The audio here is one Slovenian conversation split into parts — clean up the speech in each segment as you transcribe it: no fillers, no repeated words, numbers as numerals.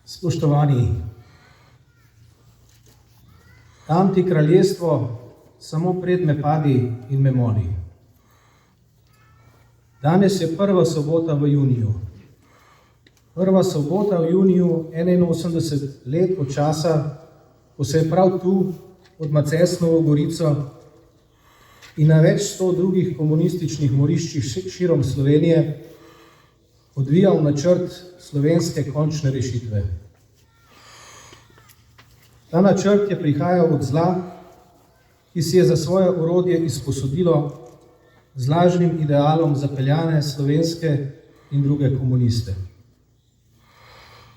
Spoštovani, dam ti kraljestvo, samo pred me padi in me moli. Danes je prva sobota v juniju. Prva sobota v juniju 81 let od časa, ko se je prav tu, pod Macesnovo Gorico in na več 100 drugih komunističnih moriščih širom Slovenije odvijal načrt slovenske končne rešitve. Ta načrt je prihajal od zla, ki si je za svoje orodje izposodilo z lažnim idealom zapeljane slovenske in druge komuniste.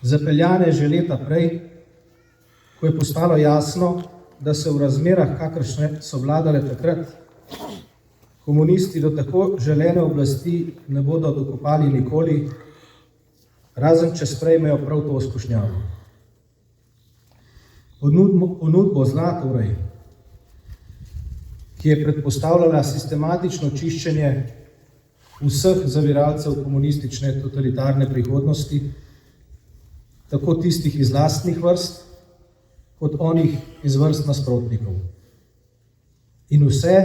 Zapeljane že leta prej, ko je postalo jasno, da se v razmerah, kakršne so vladale takrat, komunisti do tako želene oblasti ne bodo dokopali nikoli, razen če sprejmejo prav to skušnjavo. Ponudbo zla torej, ki je predpostavljala sistematično čiščenje vseh zaviralcev komunistične totalitarne prihodnosti, tako tistih iz lastnih vrst, kot onih iz vrst nasprotnikov. In vse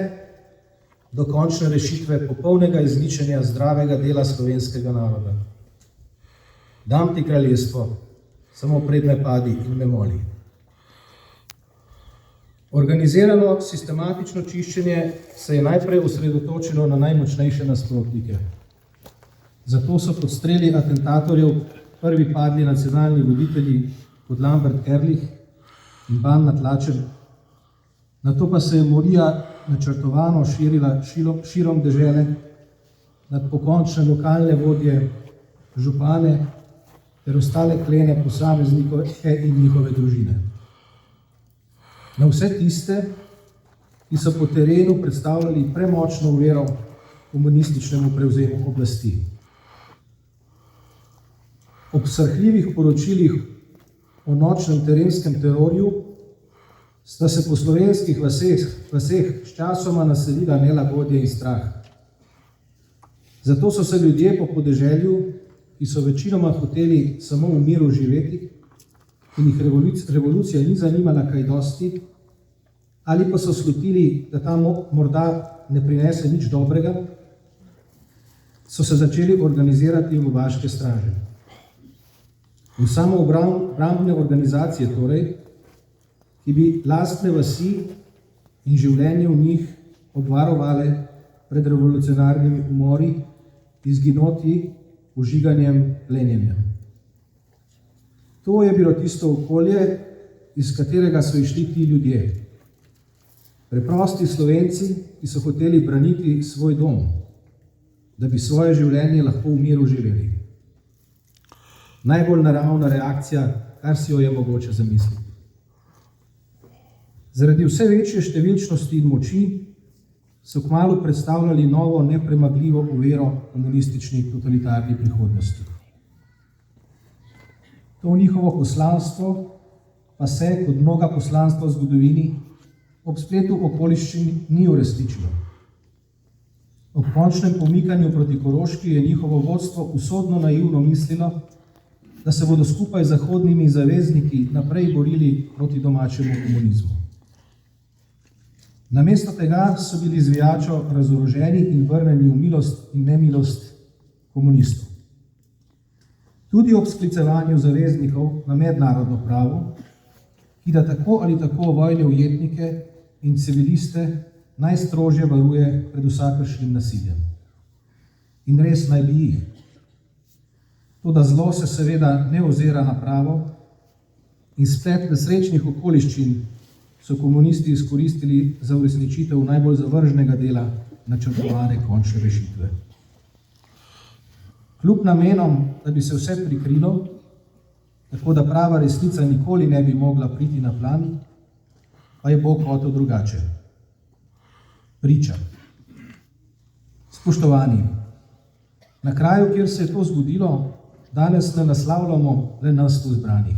do končne rešitve popolnega izničenja zdravega dela slovenskega naroda. Dam ti kraljestvo, samo pred me padi in me moli. Organizirano sistematično čiščenje se je najprej osredotočilo na najmočnejše nasprotnike. Zato so pod streli atentatorjev prvi padli nacionalni voditelji kot Lambert Ehrlich in Ban Natlačen. Nato pa se je morija načrtovano širila širom dežele nad pokončne lokalne vodje, župane ter ostale klene posameznike in njihove družine. Na vse tiste, ki so po terenu predstavljali premočno oviro komunističnemu prevzemu oblasti. Ob srhljivih poročilih o nočnem terenskem terorju sta se po slovenskih vaseh sčasoma naselila nelagodje in strah. Zato so se ljudje po podeželju, ki so večinoma hoteli samo v miru živeti in jih revolucija ni zanimala kaj dosti, ali pa so slutili, da ta morda ne prinese nič dobrega, so se začeli organizirati v vaške straže. V samoobrambne organizacije torej, ki bi lastne vasi in življenje v njih obvarovale pred revolucionarnimi umori, izginotji, užiganjem, plenjenjem. To je bilo tisto okolje, iz katerega so išli ti ljudje. Preprosti Slovenci, ki so hoteli braniti svoj dom, da bi svoje življenje lahko v miru živeli. Najbolj naravna reakcija, kar si jo je mogoče zamisliti. Zaradi vse večje številčnosti in moči so kmalu predstavljali novo nepremagljivo oviro komunistični totalitarni prihodnosti. To njihovo poslanstvo pa se, kot mnoga poslanstva v zgodovini, ob spletu okoliščin ni uresničilo. Ob končnem pomikanju proti Koroški je njihovo vodstvo usodno naivno mislilo, da se bodo skupaj z zahodnimi zavezniki naprej borili proti domačemu komunizmu. Namesto tega so bili zvijačo razoroženi in vrneni v milost in nemilost komunistov. Tudi ob sklicevanju zaveznikov na mednarodno pravo, ki da tako ali tako vojne ujetnike in civiliste najstrožje varuje pred vsakršnim nasiljem. In res naj bi jih. Toda zlo se seveda ne ozira na pravo in splet nesrečnih okoliščin so komunisti izkoristili za uresničitev najbolj zavržnega dela načrtovane končne rešitve. Kljub namenom, da bi se vse prikrilo, tako da prava resnica nikoli ne bi mogla priti na plan, pa je Bog hotel drugače. Priča. Spoštovani, na kraju, kjer se je to zgodilo, danes ne naslavljamo le nas tu zbranih.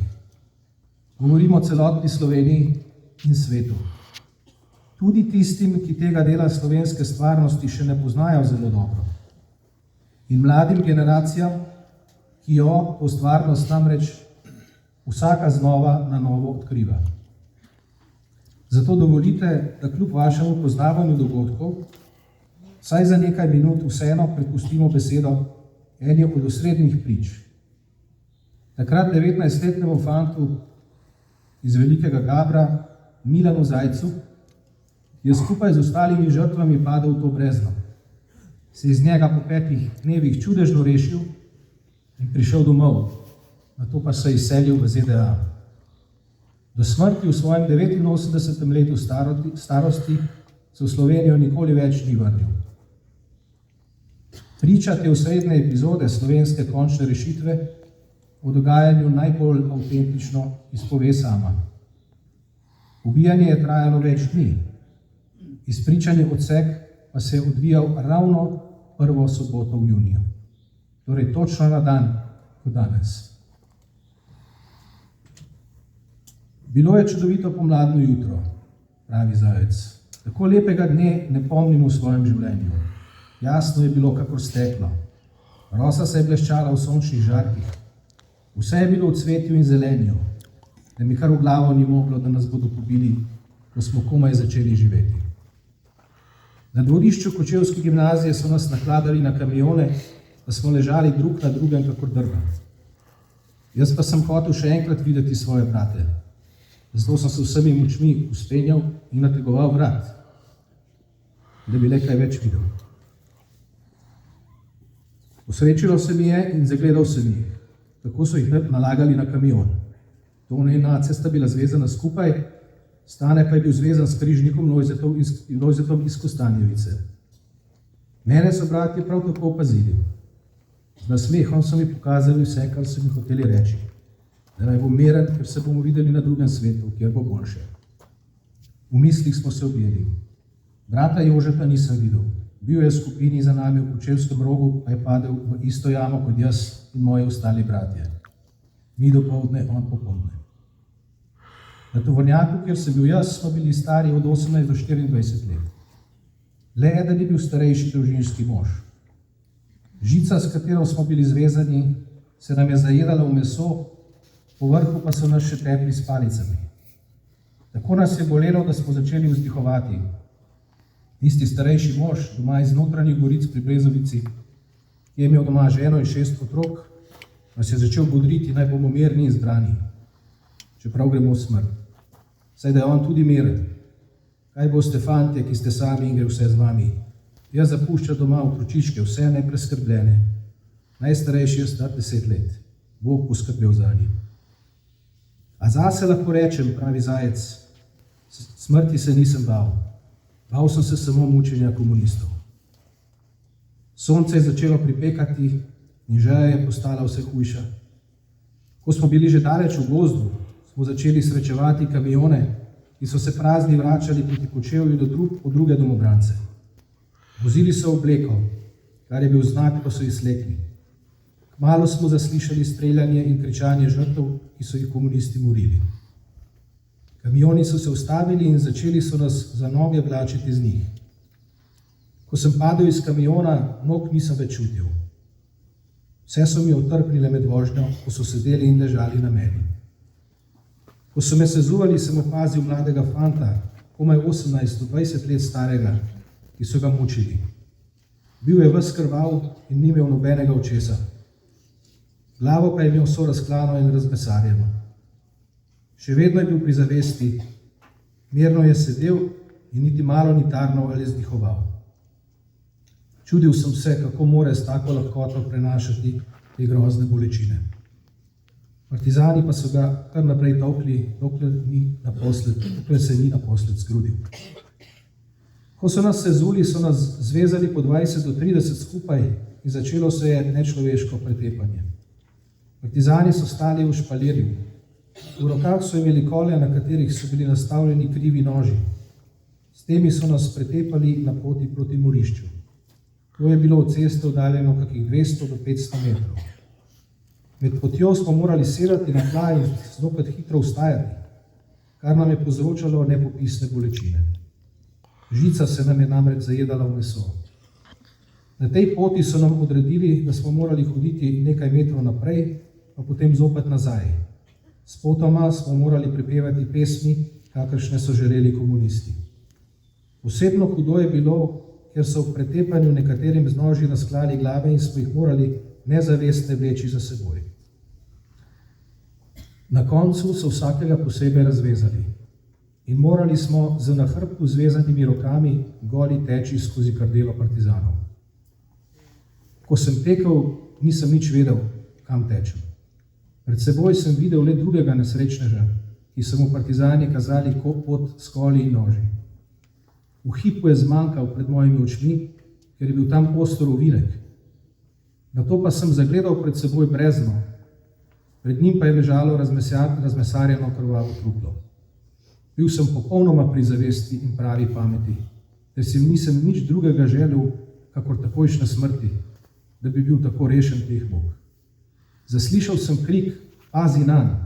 Govorimo o celotni Sloveniji in svetu. Tudi tistim, ki tega dela slovenske stvarnosti še ne poznajo zelo dobro. In mladim generacijam, ki jo to stvarnost namreč vsaka znova na novo odkriva. Zato dovolite, da kljub vašemu poznavanju dogodkov, vsaj za nekaj minut vseeno prepustimo besedo eni od osrednjih prič. Takrat 19-letnemu fantu iz Velikega Gabra, Milanu Zajcu, je skupaj z ostalimi žrtvami padel v to brezno. Se iz njega po 5 dnevih čudežno rešil in prišel domov, nato pa se izselil v ZDA. Do smrti v svojem 89. letu starosti se v Slovenijo nikoli več ni vrnil. Priča te osrednje epizode slovenske končne rešitve o dogajanju najbolj avtentično izpove sama. Ubijanje je trajalo več dni, izpričani odsek pa se je odvijal ravno prvo soboto v juniju, torej točno na dan kot danes. Bilo je čudovito pomladno jutro, pravi Zajec. Tako lepega dne ne pomnim v svojem življenju. Jasno je bilo kakor steklo. Rosa se je bleščala v sončnih žarkih. Vse je bilo v cvetju in zelenju, da mi kar v glavo ni moglo, da nas bodo pobili, ko smo komaj začeli živeti. Na dvorišču kočevske gimnazije so nas nakladali na kamione, da smo ležali drug na drugem kakor drva. Jaz pa sem hotel še enkrat videti svoje brate. Zato sem se vsemi močmi vzpenjal in nategoval vrat, da bi le kaj več videl. Osrečilo se mi je in zagledal sem jih. Tako so jih nalagali na kamion. Tone in Nace sta bila zvezana skupaj, Stane pa je bil zvezan s križnikom Lojzetom iz Kostanjevice. Mene so bratje prav tako opazili. Z nasmehom so mi pokazali vse, kar so mi hoteli reči. Da naj bom miren, ker se bomo videli na drugem svetu, kjer bo boljše. V mislih smo se objeli. Brata Jožeta nisem videl. Bil je v skupini za nami v Kočevskem rogu, pa je padel v isto jamo kot jaz in moji ostali bratje. Mi dopoldne, on popoldne. Na tovornjaku, kjer sem bil jaz, smo bili stari od 18 do 24 let. Le eden je bil starejši družinski mož. Žica, s katero smo bili zvezani, se nam je zajedala v meso, po vrhu pa so nas še tepli s palicami. Tako nas je bolelo, da smo začeli vzdihovati. Isti starejši mož, doma iz notranjih goric pri Brezovici, ki je imel doma ženo in 6 otrok, nas je začel bodriti, naj bomo mirni in zbrani, čeprav gremo v smrt. Saj da je on tudi miren. Kaj boste fantje, ki ste sami in gre vse z vami? Jaz zapušča doma otročičke, vse nepreskrbljene. Najstarejši je star 10 let. Bog poskrbel za njih. A zase lahko rečem, pravi Zajec, smrti se nisem bal. Bal sem se samo mučenja komunistov. Sonce je začelo pripekati in žeja je postala vse hujša. Ko smo bili že daleč v gozdu, smo začeli srečevati kamione, ki so se prazni vračali proti Kočevju po druge domobrance. Vozili so obleko, kar je bil znak, ko so izslekli. Kmalu smo zaslišali streljanje in kričanje žrtev, ki so jih komunisti morili. Kamioni so se ustavili in začeli so nas za noge vlačiti z njih. Ko sem padel iz kamiona, nog nisem več čutil. Vse so mi otrpnile med vožnjo, ko so sedeli in ležali na meni. Ko so me sezuvali, sem opazil mladega fanta, komaj 18-20 let starega, ki so ga mučili. Bil je ves krvav in ni imel nobenega očesa. Glavo pa je imel vso razklano in razmesarjeno. Še vedno je bil pri zavesti, mirno je sedel in niti malo ni tarnal ali zdihoval. Čudil sem se, kako more s tako lahkoto prenašati te grozne bolečine. Partizani pa so ga kar naprej tolkli, dokler se ni naposled zgrudil. Ko so nas sezuli, so nas zvezali po 20 do 30 skupaj in začelo se je nečloveško pretepanje. Partizani so stali v špalirju. V rokah so imeli kolje, na katerih so bili nastavljeni krivi noži. S temi so nas pretepali na poti proti morišču. To je bilo od ceste oddaljeno kakih 200 do 500 metrov. Med potjo smo morali sedati na tla in zopet hitro vstajati, kar nam je povzročalo nepopisne bolečine. Žica se nam je namreč zajedala v meso. Na tej poti so nam odredili, da smo morali hoditi nekaj metrov naprej, pa potem zopet nazaj. Spotoma smo morali prepevati pesmi, kakršne so želeli komunisti. Posebno hudo je bilo, ker so v pretepanju nekaterim z noži razklali glave in smo jih morali nezavestne vleči za seboj. Na koncu so vsakega posebej razvezali in morali smo z na hrbtu zvezanimi rokami goli teči skozi krdelo partizanov. Ko sem tekel, nisem nič vedel, kam tečem. Pred seboj sem videl le drugega nesrečneža, ki so mu partizani kazali pot s koli in noži. V hipu je zmanjkal pred mojimi očmi, ker je bil tam oster ovinek. Nato pa sem zagledal pred seboj brezno, pred njim pa je ležalo razmesarjeno krvavo truplo. Bil sem popolnoma pri zavesti in pravi pameti, ter si nisem nič drugega želel, kakor takojšnje smrti, da bi bil tako rešen teh Bog. Zaslišal sem krik, pazi nanj.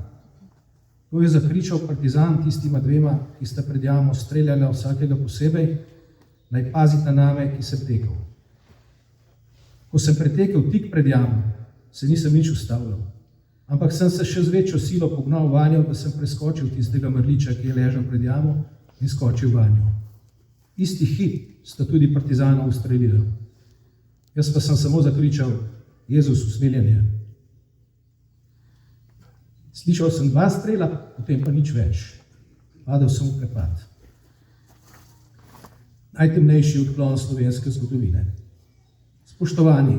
To je zakričal partizan tistima dvema, ki sta pred jamo streljala vsakega posebej, naj pazita name, ki sem tekel. Ko sem pretekel tik pred jamo, se nisem nič ustavljal, ampak sem se še z večjo silo pognal vanjo, da sem preskočil tistega mrliča, ki je ležal pred jamo, in skočil vanjo. Isti hip sta tudi partizana ustrelila. Jaz pa sem samo zakričal, Jezus, usmiljenje. Slišal sem 2 strela, potem pa nič več. Padel sem v prepad. Najtemnejši odklon slovenske zgodovine. Spoštovani,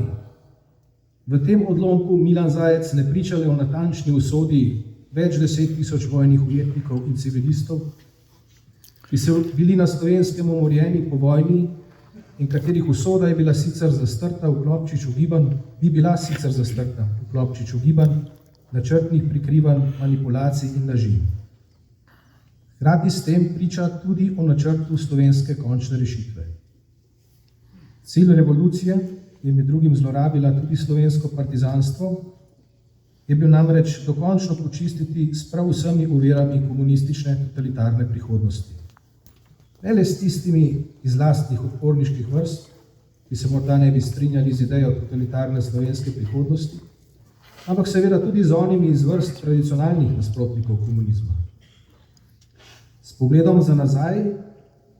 v tem odlomku Milan Zajec ne priča le o natančni usodi več 10.000 vojnih ujetnikov in civilistov, ki so bili na Slovenskem umorjeni po vojni in katerih usoda je bila sicer zastrta v klobčiču gibanj, načrtnih prikrivanj, manipulacij in laži. Hkrati s tem priča tudi o načrtu slovenske končne rešitve. Cilj revolucije, ki je med drugim zlorabila tudi slovensko partizanstvo, je bil namreč dokončno počistiti s prav vsemi ovirami komunistične totalitarne prihodnosti. Ne le s tistimi iz lastnih odporniških vrst, ki se morda ne bi strinjali z idejo totalitarne slovenske prihodnosti, ampak seveda tudi z onimi iz vrst tradicionalnih nasprotnikov komunizma. S pogledom za nazaj,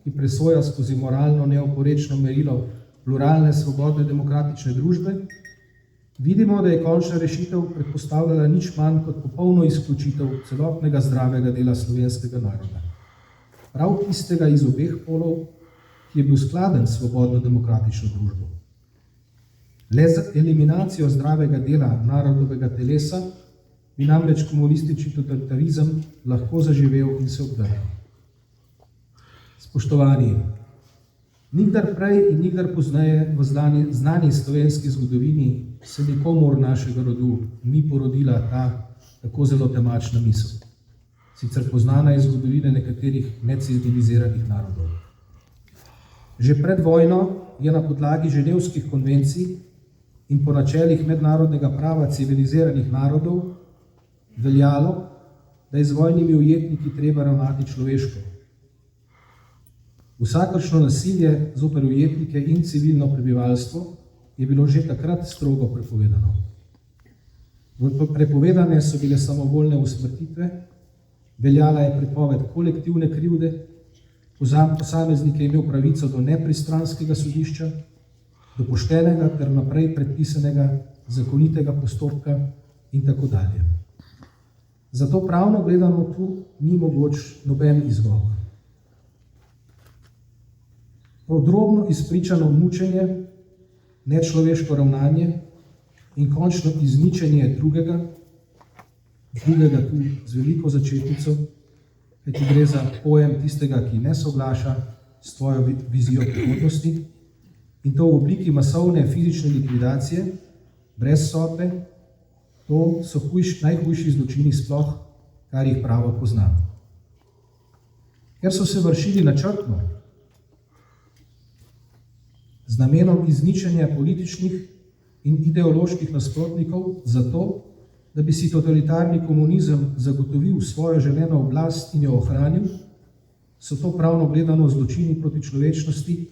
ki presoja skozi moralno neoporečno merilo pluralne, svobodne, demokratične družbe, vidimo, da je končna rešitev predpostavljala nič manj kot popolno izključitev celotnega zdravega dela slovenskega naroda. Prav tistega iz obeh polov, ki je bil skladen s svobodno demokratično družbo. Le z eliminacijo zdravega dela narodovega telesa bi namreč komunistični totalitarizem lahko zaživel in se obdržal. Spoštovani, nikdar prej in nikdar pozneje v znani slovenski zgodovini se nikomur našega rodu ni porodila ta tako zelo temačna misel, sicer poznana iz zgodovine nekaterih neciviliziranih narodov. Že pred vojno je na podlagi ženevskih konvencij in po načelih mednarodnega prava civiliziranih narodov veljalo, da je z vojnimi ujetniki treba ravnati človeško. Vsakršno nasilje zoper ujetnike in civilno prebivalstvo je bilo že takrat strogo prepovedano. Prepovedane so bile samovoljne usmrtitve, veljala je prepoved kolektivne krivde, posameznik je imel pravico do nepristranskega sodišča, do poštenega ter naprej predpisanega zakonitega postopka in tako dalje. Zato pravno gledano tu ni mogoč noben izgovor. Podrobno izpričano mučenje, nečloveško ravnanje in končno izničenje drugega tu z veliko začetnico, kajti gre za pojem tistega, ki ne soglaša s tvojo vizijo prihodnosti, in to v obliki masovne fizične likvidacije, brez sodbe, to so najhujši zločini sploh, kar jih pravo pozna. Ker so se vršili načrtno, z namenom izničenja političnih in ideoloških nasprotnikov, zato, da bi si totalitarni komunizem zagotovil svojo želeno oblast in jo ohranil, so to pravno gledano zločini proti človečnosti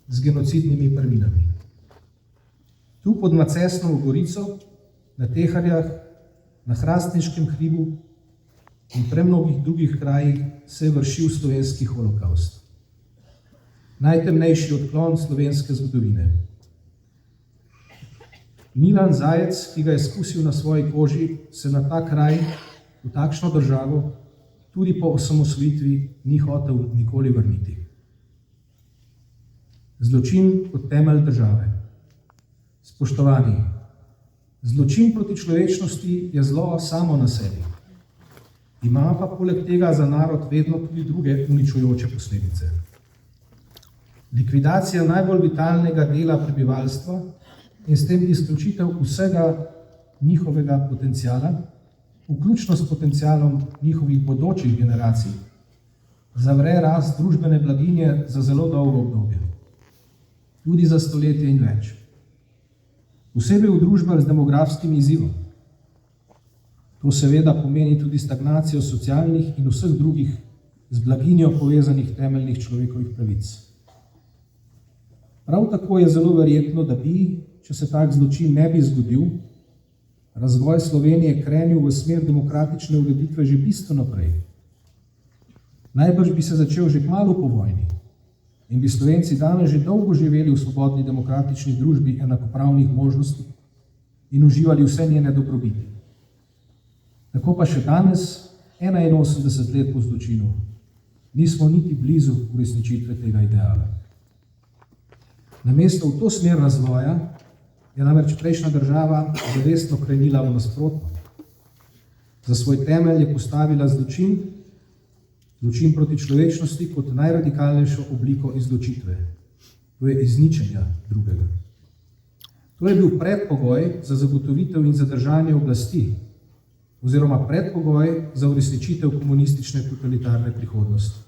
z genocidnimi prvinami. Tu pod Macesnovo gorico, na Teharjah, na Hrastniškem hribu in premnogih drugih krajih se je vršil slovenski holokavst. Najtemnejši odklon slovenske zgodovine. Milan Zajec, ki ga je skusil na svoji koži, se na ta kraj, v takšno državo, tudi po osamosvojitvi ni hotel nikoli vrniti. Zločin kot temelj države. Spoštovani, zločin proti človečnosti je zlo samo na sebi. Ima pa poleg tega za narod vedno tudi druge uničujoče posledice. Likvidacija najbolj vitalnega dela prebivalstva in s tem izključitev vsega njihovega potenciala, vključno s potencialom njihovih bodočih generacij, zavre rast družbene blaginje za zelo dolgo obdobje, tudi za stoletje in več. Posebej v družbah z demografskim izzivom. To seveda pomeni tudi stagnacijo socialnih in vseh drugih z blaginjo povezanih temeljnih človekovih pravic. Prav tako je zelo verjetno, da bi, če se tak zločin ne bi zgodil, razvoj Slovenije krenil v smer demokratične ureditve že bistveno prej. Najbrž bi se začel že kmalu po vojni in bi Slovenci danes že dolgo živeli v svobodni demokratični družbi enakopravnih možnosti in uživali vse njene dobrobiti. Tako pa še danes, 81 let po zločinu, nismo niti blizu uresničitve tega ideala. Namesto v to smer razvoja je namreč prejšnja država zavestno krenila v nasprotno. Za svoj temelj je postavila zločin proti človečnosti kot najradikalnejšo obliko izločitve. To je izničenja drugega. To je bil predpogoj za zagotovitev in zadržanje oblasti, oziroma predpogoj za uresničitev komunistične totalitarne prihodnosti.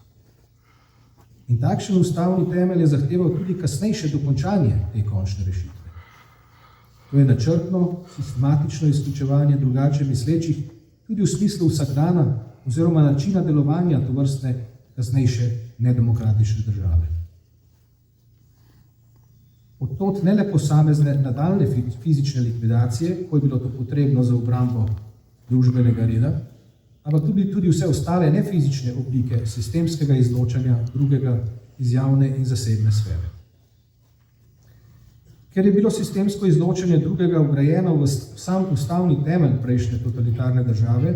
In takšen ustavni temelj je zahteval tudi kasnejše dokončanje te končne rešitve. To je načrtno, sistematično izključevanje drugače mislečih, tudi v smislu vsakdana oziroma načina delovanja tovrstne kasnejše nedemokratične države. Od tod ne le posamezne nadaljne fizične likvidacije, ko je bilo to potrebno za obrambo družbenega reda, ampak tudi vse ostale nefizične oblike sistemskega izločanja drugega iz javne in zasebne sfere. Ker je bilo sistemsko izločanje drugega vgrajeno v sam ustavni temelj prejšnje totalitarne države,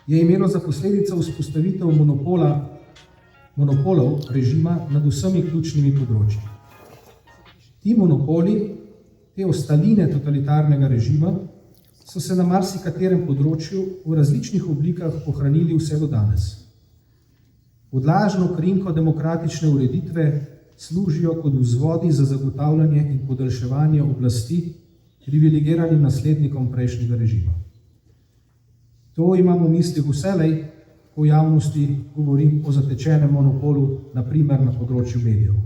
je imelo za posledico vzpostavitev monopolov režima nad vsemi ključnimi področji. Ti monopoli, te ostaline totalitarnega režima, so se na marsikaterem področju v različnih oblikah ohranili vse do danes. Pod lažno krinko demokratične ureditve služijo kot vzvodi za zagotavljanje in podaljševanje oblasti privilegiranim naslednikom prejšnjega režima. To imam v mislih vselej, ko v javnosti govorim o zatečenem monopolu, na primer na področju medijev,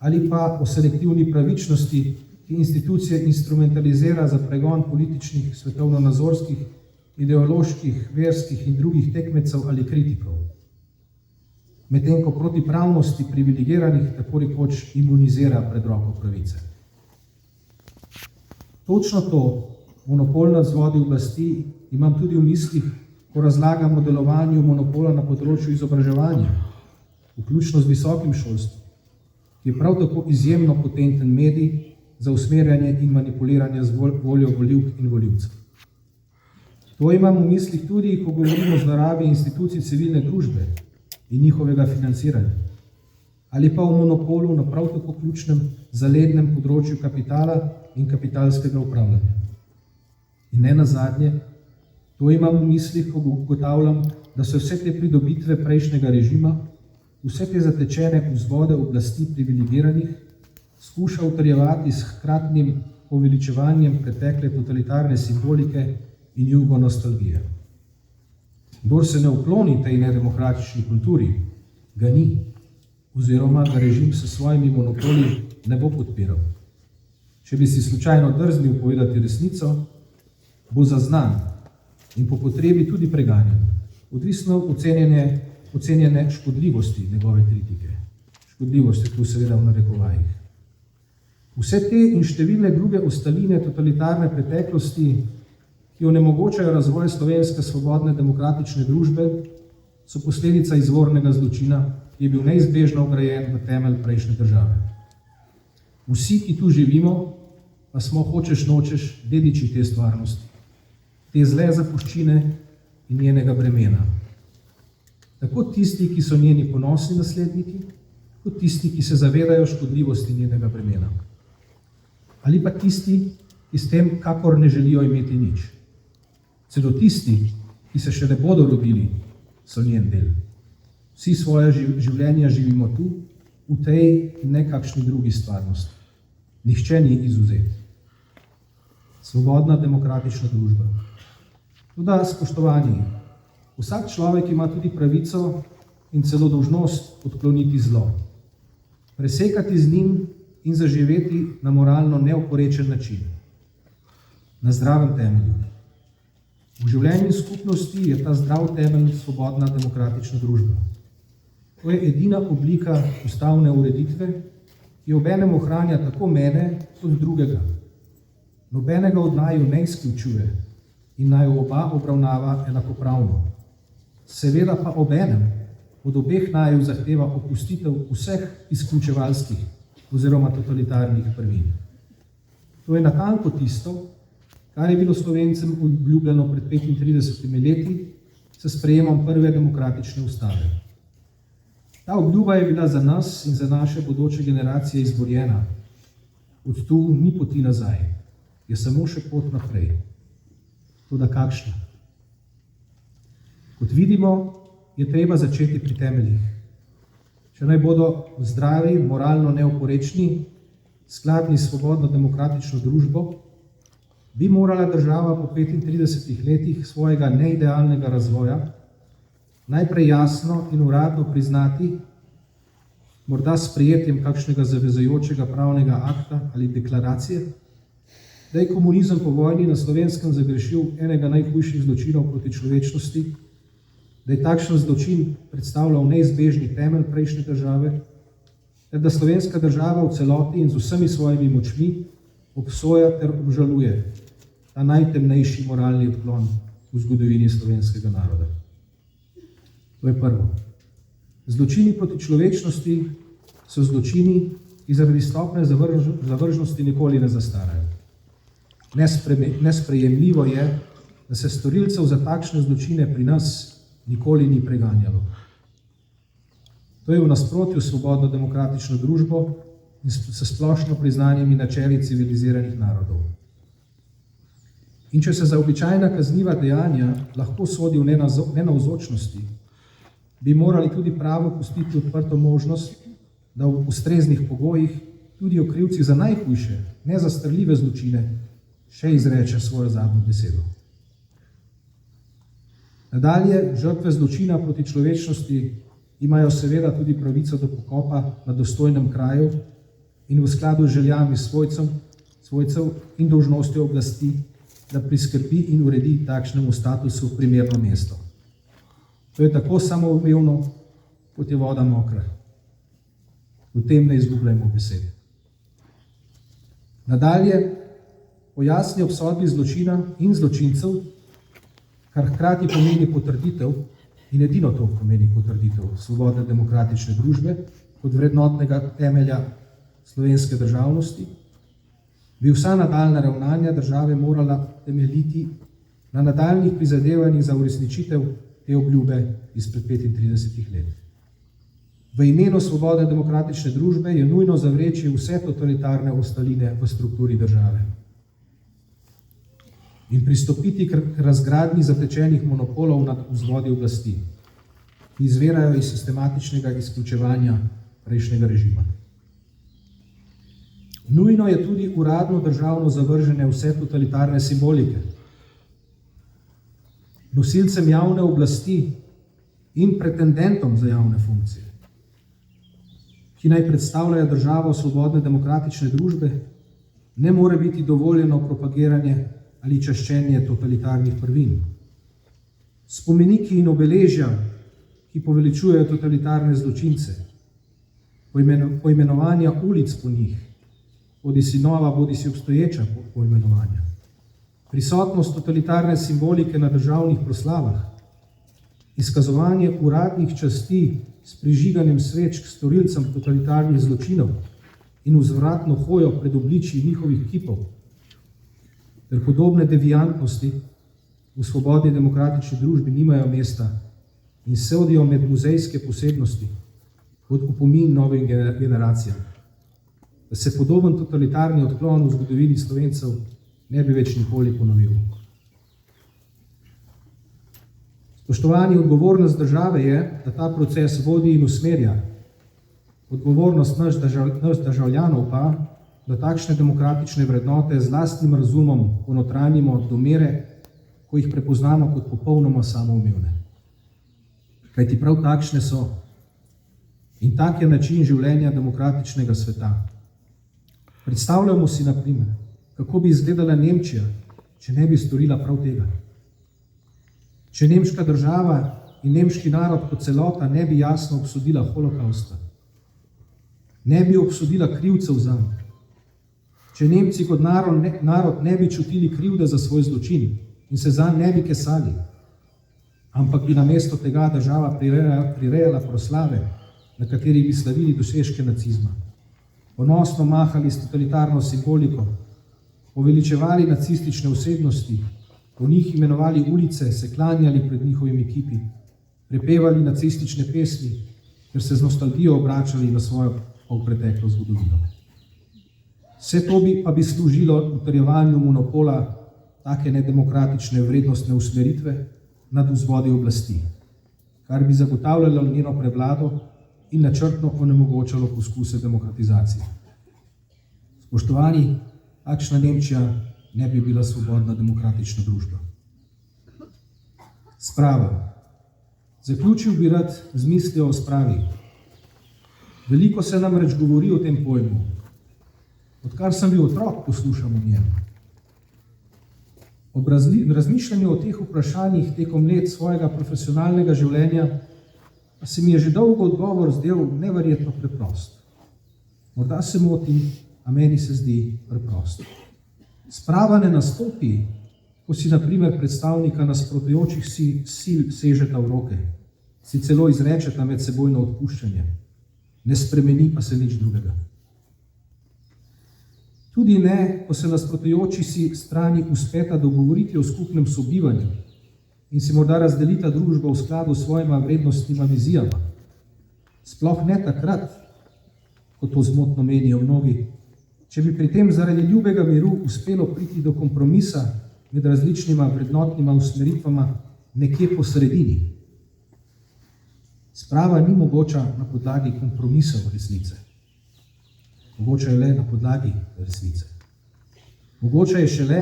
ali pa o selektivni pravičnosti, ki institucije instrumentalizira za pregon političnih, svetovno-nazorskih, ideoloških, verskih in drugih tekmecev ali kritikov. Medtem ko protipravnosti privilegiranih tako rekoč imunizira pred roko pravice. Točno to, monopol nad vzvodi oblasti, imam tudi v mislih, ko razlagam o delovanju monopola na področju izobraževanja, vključno z visokim šolstvom, ki je prav tako izjemno potenten medij za usmerjanje in manipuliranje z voljo volivk in volivcev. To imam v mislih tudi, ko govorimo o zlorabi institucij civilne družbe in njihovega financiranja, ali pa o monopolu na prav tako ključnem zalednem področju kapitala in kapitalskega upravljanja. In ne nazadnje, to imam v mislih, ko ugotavljam, da so vse te pridobitve prejšnjega režima, vse te zatečene vzvode oblasti privilegiranih, skuša utrjevati s hkratnim poveličevanjem pretekle totalitarne simbolike in jugonostalgije. Kdor se ne ukloni tej nedemokratični kulturi, ga ni, oziroma ga režim s svojimi monopoli ne bo podpiral. Če bi si slučajno drznil povedati resnico, bo zaznan in po potrebi tudi preganjan, odvisno ocenjene škodljivosti njegove kritike. Škodljivost je tu seveda v narekovajih. Vse te in številne druge ostaline totalitarne preteklosti, ki onemogočajo razvoj slovenske svobodne demokratične družbe, so posledica izvornega zločina, ki je bil neizbežno vgrajen v temelj prejšnje države. Vsi, ki tu živimo, pa smo hočeš nočeš dediči te stvarnosti, te zle zapuščine in njenega bremena. Tako tisti, ki so njeni ponosni nasledniki, kot tisti, ki se zavedajo škodljivosti njenega bremena. Ali pa tisti, ki s tem kakor ne želijo imeti nič. Celo tisti, ki se še ne bodo rodili, so njen del. Vsi svoje življenja živimo tu, v tej in nekakšni drugi stvarnosti. Nihče ni izvzet. Svobodna demokratična družba. Toda, spoštovani, vsak človek ima tudi pravico in celo dolžnost odkloniti zlo, presekati z njim in zaživeti na moralno neoporečen način, na zdravem temelju. V življenju skupnosti je ta zdrav temelj svobodna demokratična družba. To je edina oblika ustavne ureditve, ki obenem ohranja tako mene kot drugega. Nobenega od naju ne izključuje in naju oba obravnava enakopravno. Seveda pa obenem od obeh naju zahteva opustitev vseh izključevalskih oziroma totalitarnih prvin. To je natanko tisto, kar je bilo Slovencem obljubljeno pred 35 leti s sprejemom prve demokratične ustave. Ta obljuba je bila za nas in za naše bodoče generacije izborjena. Od tu ni poti nazaj, je samo še pot naprej. Toda kakšna? Kot vidimo, je treba začeti pri temeljih. Če naj bodo zdravi, moralno neoporečni, skladni s svobodno demokratično družbo, bi morala država po 35 letih svojega neidealnega razvoja najprej jasno in uradno priznati, morda s sprejetjem kakšnega zavezujočega pravnega akta ali deklaracije, da je komunizem po vojni na Slovenskem zagrešil enega najhujših zločinov proti človečnosti, da je takšen zločin predstavljal neizbežni temelj prejšnje države, ter da slovenska država v celoti in z vsemi svojimi močmi obsoja ter obžaluje ta najtemnejši moralni odklon v zgodovini slovenskega naroda. To je prvo. Zločini proti človečnosti so zločini, ki zaradi stopnje zavržnosti nikoli ne zastarajo. Nesprejemljivo je, da se storilcev za takšne zločine pri nas nikoli ni preganjalo. To je v nasprotju s svobodno demokratično družbo in s splošno priznanimi načeli civiliziranih narodov. In če se za običajna kazniva dejanja lahko sodi v nenavzočnosti, bi morali tudi pravo pustiti odprto možnost, da v ustreznih pogojih tudi okrivci za najhujše, nezastarljive zločine še izreče svojo zadnjo besedo. Nadalje, žrtve zločina proti človečnosti imajo seveda tudi pravico do pokopa na dostojnem kraju in v skladu z željami svojcev in dolžnostjo oblasti, da priskrbi in uredi takšnemu statusu primerno mesto. To je tako samoumevno, kot je voda mokra. V tem ne izgubljajmo besede. Nadalje, pojasni obsodbi zločina in zločincev, kar hkrati pomeni potrditev, in edino to pomeni potrditev svobodne demokratične družbe kot vrednotnega temelja slovenske državnosti, bi vsa nadaljna ravnanja države morala temeljiti na nadaljnih prizadevanjih za uresničitev te obljube izpred 35 let. V imenu svobodne demokratične družbe je nujno zavreči vse totalitarne ostaline v strukturi države in pristopiti k razgradnji zatečenih monopolov nad vzvodi oblasti, ki izvirajo iz sistematičnega izključevanja prejšnjega režima. Nujno je tudi uradno državno zavrženje vse totalitarne simbolike. Nosilcem javne oblasti in pretendentom za javne funkcije, ki naj predstavljajo državo svobodne demokratične družbe, ne more biti dovoljeno propagiranje ali čaščenje totalitarnih prvin. Spomeniki in obeležja, ki poveličujejo totalitarne zločince, poimenovanja ulic po njih, bodisi nova, bodisi obstoječa poimenovanja. Prisotnost totalitarne simbolike na državnih proslavah, izkazovanje uradnih časti s prižiganjem sveč k storilcem totalitarnih zločinov in vzvratno hojo pred obličji njihovih kipov, ter podobne deviantnosti v svobodni demokratični družbi nimajo mesta in sodijo med muzejske posebnosti kot opomin novim generacijam, da se podoben totalitarni odklon v zgodovini Slovencev ne bi več nikoli ponovil. Spoštovani, odgovornost države je, da ta proces vodi in usmerja. Odgovornost nas državljanov pa, da takšne demokratične vrednote z lastnim razumom ponotranjimo do mere, ko jih prepoznamo kot popolnoma samoumevne. Kajti prav takšne so. In tak je način življenja demokratičnega sveta. Predstavljamo si, na primer, kako bi izgledala Nemčija, če ne bi storila prav tega. Če nemška država in nemški narod kot celota ne bi jasno obsodila holokausta, ne bi obsodila krivcev zanj, če Nemci kot narod ne bi čutili krivde za svoj zločin in se zanj ne bi kesali, ampak bi namesto tega država prirejala proslave, na katerih bi slavili dosežke nacizma, ponosno mahali s totalitarno simboliko, poveličevali nacistične osebnosti, po njih imenovali ulice, se klanjali pred njihovimi kipi, prepevali nacistične pesmi, ter se z nostalgijo obračali na svojo polpreteklo zgodovino. Vse to pa bi služilo utrjevanju monopola take nedemokratične vrednostne usmeritve nad vzvodi oblasti, kar bi zagotavljalo njeno prevlado in načrtno onemogočalo poskuse demokratizacije. Spoštovani, takšna Nemčija ne bi bila svobodna demokratična družba. Sprava. Zaključil bi rad z mislijo o spravi. Veliko se namreč govori o tem pojmu. Odkar sem bil otrok, poslušam o njem. Ob razmišljanju o teh vprašanjih tekom let svojega profesionalnega življenja pa se mi je že dolgo odgovor zdel neverjetno preprost. Morda se motim, a meni se zdi preprosto. Sprava ne nastopi, ko si na primer predstavnika nasprotujočih sil sežeta v roke, si celo izrečeta medsebojno odpuščanje, ne spremeni pa se nič drugega. Tudi ne, ko se nasprotujoči si strani uspeta dogovoriti o skupnem sobivanju in si morda razdelita družbo v skladu s svojima vrednostnima vizijama. Sploh ne takrat, ko to zmotno menijo mnogi, če bi pri tem zaradi ljubega miru uspelo priti do kompromisa med različnima vrednotnima usmeritvama nekje po sredini. Sprava ni mogoča na podlagi kompromisov resnice. Mogoče je le na podlagi resnice. Mogoče je šele,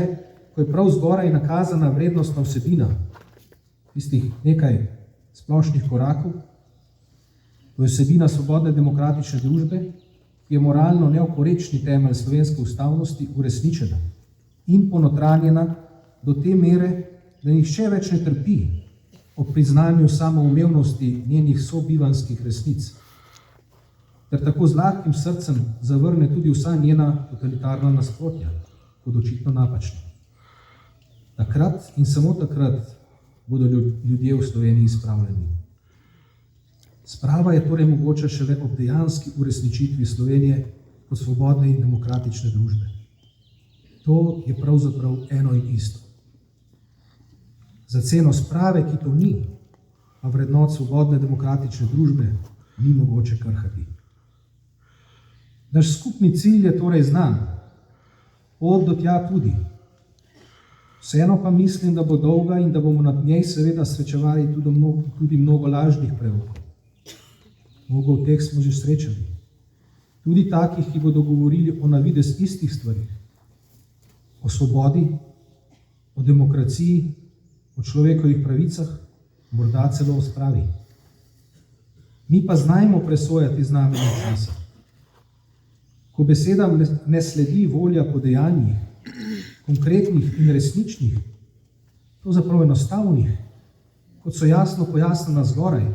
ko je prav zgoraj nakazana vrednostna vsebina, tistih nekaj splošnih korakov, to je vsebina svobodne demokratične družbe, ki je moralno neoporečni temelj slovenske ustavnosti uresničena in ponotranjena do te mere, da nihče več ne trpi ob priznanju samoumevnosti njenih sobivanskih resnic, ter tako z lahkim srcem zavrne tudi vsa njena totalitarna nasprotja, kot očitno napačna. Takrat in samo takrat bodo ljudje v Sloveniji spravljeni. Sprava je torej mogoče šele ob dejanski uresničitvi Slovenije kot svobodne in demokratične družbe. To je pravzaprav eno in isto. Za ceno sprave, ki to ni, pa vrednot svobodne demokratične družbe ni mogoče krhati. Naš skupni cilj je torej znan, pot do tja tudi. Vseeno pa mislim, da bo dolga in da bomo nad njej seveda srečevali tudi mnogo lažnih prerokov. Mnogo teh smo že srečali. Tudi takih, ki bodo govorili o navidez istih stvarih. O svobodi, o demokraciji, o človekovih pravicah, morda celo o spravi. Mi pa znajmo presojati znamenja časa. Ko besedam ne sledi volja po dejanjih, konkretnih in resničnih, pravzaprav enostavnih, kot so jasno pojasnjena zgoraj,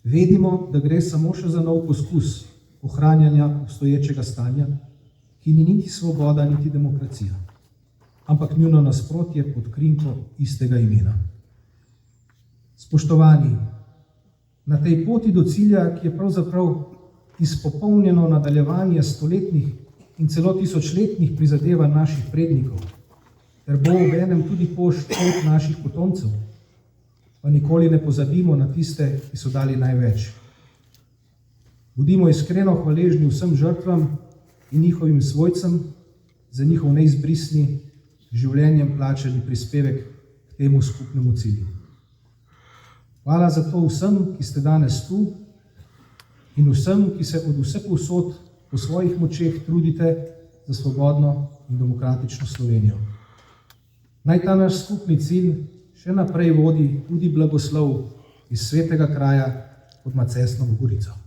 vedimo, da gre samo še za nov poskus ohranjanja obstoječega stanja, ki ni niti svoboda, niti demokracija, ampak njuno nasprotje pod krinko istega imena. Spoštovani, na tej poti do cilja, ki je pravzaprav izpopolnjeno nadaljevanje stoletnih in celo tisočletnih prizadevanj naših prednikov, ter bo obenem tudi pot naših potomcev, pa nikoli ne pozabimo na tiste, ki so dali največ. Bodimo iskreno hvaležni vsem žrtvam in njihovim svojcem za njihov neizbrisni, življenjem plačani prispevek k temu skupnemu cilju. Hvala za to vsem, ki ste danes tu, in vsem, ki se od vsepovsod po svojih močeh trudite za svobodno in demokratično Slovenijo. Naj ta naš skupni cilj še naprej vodi tudi blagoslov iz svetega kraja pod Macesnovo Gorico.